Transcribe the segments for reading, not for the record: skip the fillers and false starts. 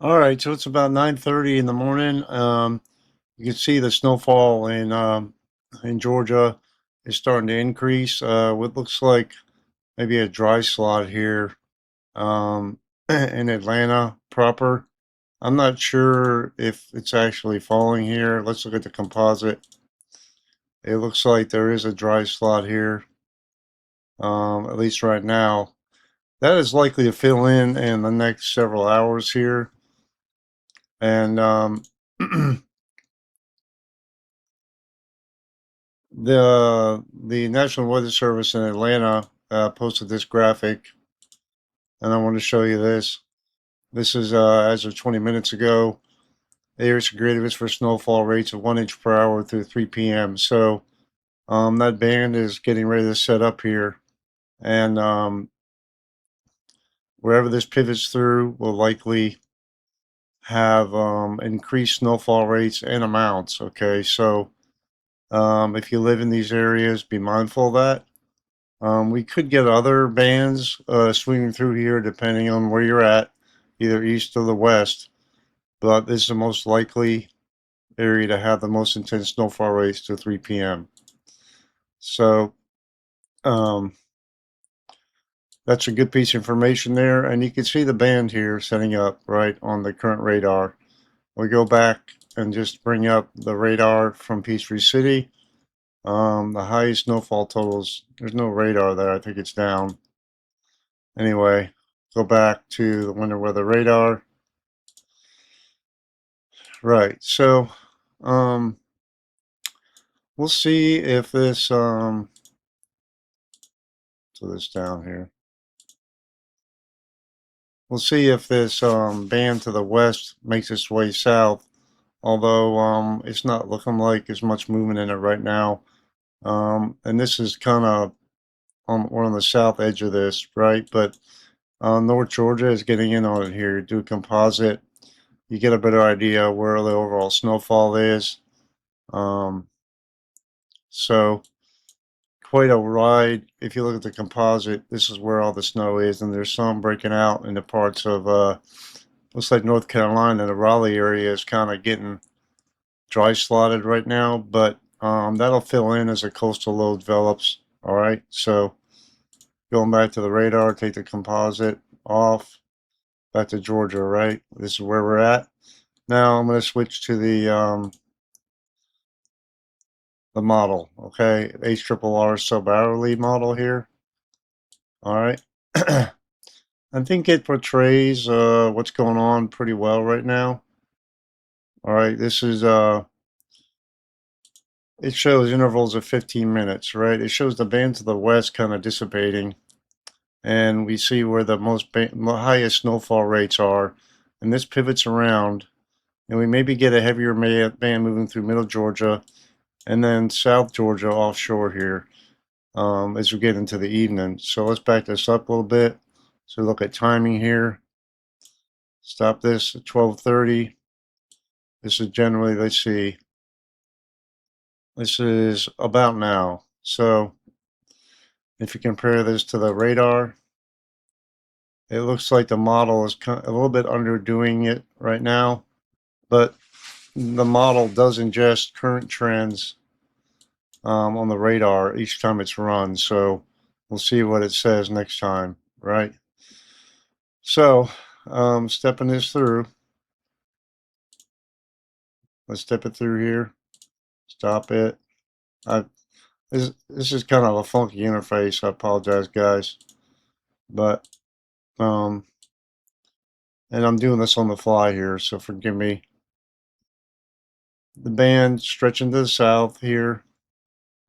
All right, so it's about 9:30 in the morning. You can see the snowfall in Georgia is starting to increase. What looks like maybe a dry slot here in Atlanta proper. I'm not sure if it's actually falling here. Let's look at the composite. It looks like there is a dry slot here, at least right now. That is likely to fill in the next several hours here, and the National Weather Service in Atlanta posted this graphic, and I want to show you this. This is as of 20 minutes ago. The area's graded is for snowfall rates of 1 inch per hour through 3 p.m. So that band is getting ready to set up here, and wherever this pivots through will likely have increased snowfall rates and amounts. Okay, so if you live in these areas, be mindful of that. We could get other bands swinging through here depending on where you're at, either east or the west, but this is the most likely area to have the most intense snowfall rates to 3 p.m. So um, that's a good piece of information there, and you can see the band here setting up right on the current radar. We go back and just bring up the radar from Peachtree City. The highest snowfall totals, there's no radar there, I think it's down. Anyway, go back to the winter weather radar. Right. So, um, we'll see if this, so this down here. We'll see if this band to the west makes its way south, although it's not looking like there's much movement in it right now. And this is kind of we're on the south edge of this, right? But North Georgia is getting in on it here. Do a composite, you get a better idea where the overall snowfall is. Um, so quite a ride. If you look at the composite, this is where all the snow is, and there's some breaking out in the parts of looks like North Carolina. The Raleigh area is kind of getting dry slotted right now, but that'll fill in as a coastal low develops. All right, so going back to the radar, take the composite off, back to Georgia. Right, this is where we're at. Now I'm going to switch to the model. Okay, HRRR sub-hourly model here. All right. I think it portrays what's going on pretty well right now. All right, this is it shows intervals of 15 minutes, right? It shows the band to the west kind of dissipating, and we see where the highest snowfall rates are, and this pivots around, and we maybe get a heavier band moving through middle Georgia and then South Georgia offshore here as we get into the evening. So let's back this up a little bit. So look at timing here. Stop this at 12:30. This is generally, let's see, this is about now. So if you compare this to the radar, it looks like the model is a little bit underdoing it right now, but the model does ingest current trends on the radar each time it's run. So we'll see what it says next time, right? So stepping this through, let's step it through here. Stop it. I, this is kind of a funky interface. I apologize, guys, but um, and I'm doing this on the fly here, so forgive me. The band stretching to the south here,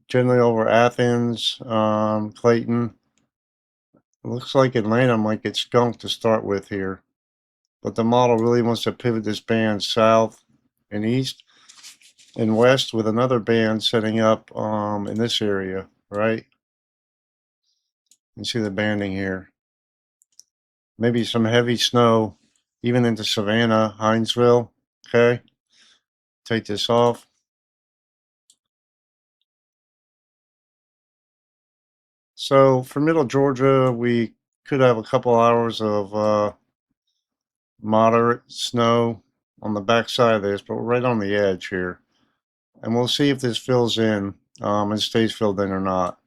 generally over Athens, Clayton. It looks like Atlanta might get skunked to start with here, but the model really wants to pivot this band south and east and west with another band setting up in this area, right? You see the banding here. Maybe some heavy snow even into Savannah, Hinesville. Okay, take this off. So for middle Georgia, we could have a couple hours of moderate snow on the back side of this, but we're right on the edge here. And we'll see if this fills in and stays filled in or not.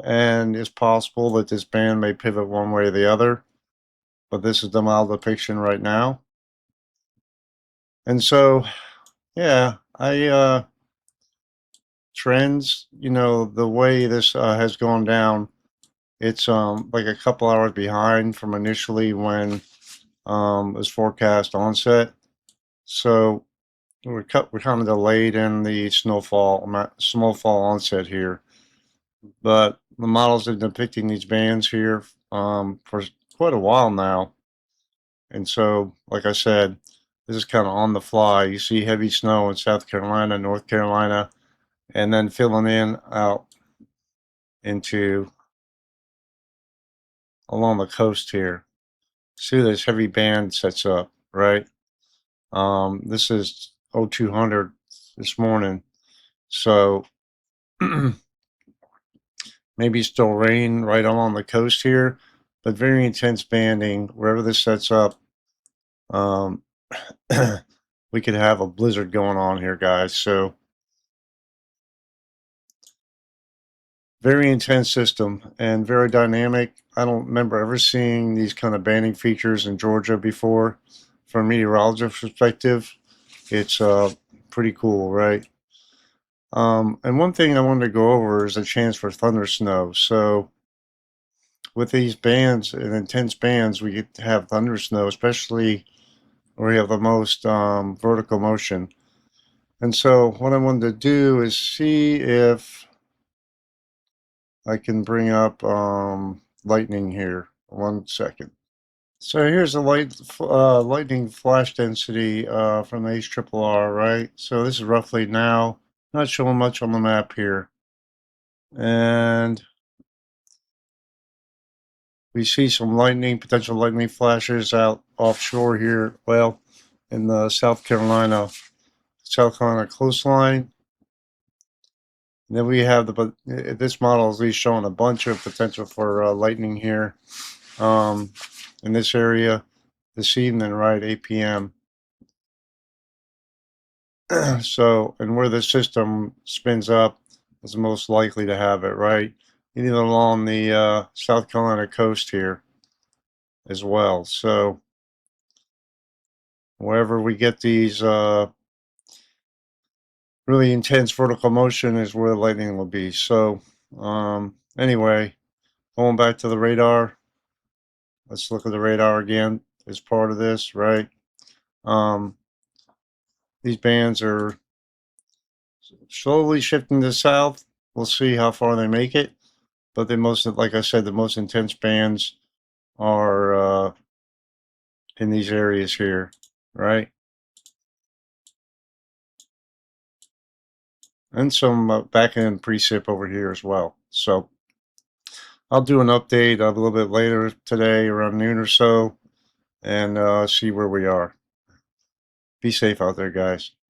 And it's possible that this band may pivot one way or the other, but this is the model depiction right now. And so, yeah, trends, the way this has gone down, it's like a couple hours behind from initially when it was forecast onset. So we're kind of delayed in the snowfall onset here, but the models have been depicting these bands here for quite a while now. And so, like I said, this is kind of on the fly. You see heavy snow in South Carolina, North Carolina, and then filling in out into along the coast here. See this heavy band sets up, right? This is 0200 this morning. So maybe still rain right along the coast here, but very intense banding. Wherever this sets up, um, we could have a blizzard going on here, guys. So very intense system and very dynamic. I don't remember ever seeing these kind of banding features in Georgia before. From a meteorologist perspective, it's pretty cool, right? And one thing I wanted to go over is a chance for thunder snow. So with these bands and intense bands, we get to have thunder snow, especially where we have the most vertical motion. And so what I wanted to do is see if I can bring up lightning here. 1 second. So here's the lightning flash density from HRRR, right? So this is roughly now, not showing much on the map here. And we see some potential lightning flashes out offshore here, well, in the South Carolina coastline. And then we have this model is at least showing a bunch of potential for lightning here in this area this evening, right, 8 p.m. So, and where the system spins up is most likely to have it, right? Either along the South Carolina coast here as well. So, wherever we get these really intense vertical motion is where the lightning will be. So, anyway, going back to the radar, let's look at the radar again as part of this, right? These bands are slowly shifting to the south. We'll see how far they make it. But like I said, the most intense bands are in these areas here, right? And some back end precip over here as well. So I'll do an update a little bit later today around noon or so and see where we are. Be safe out there, guys.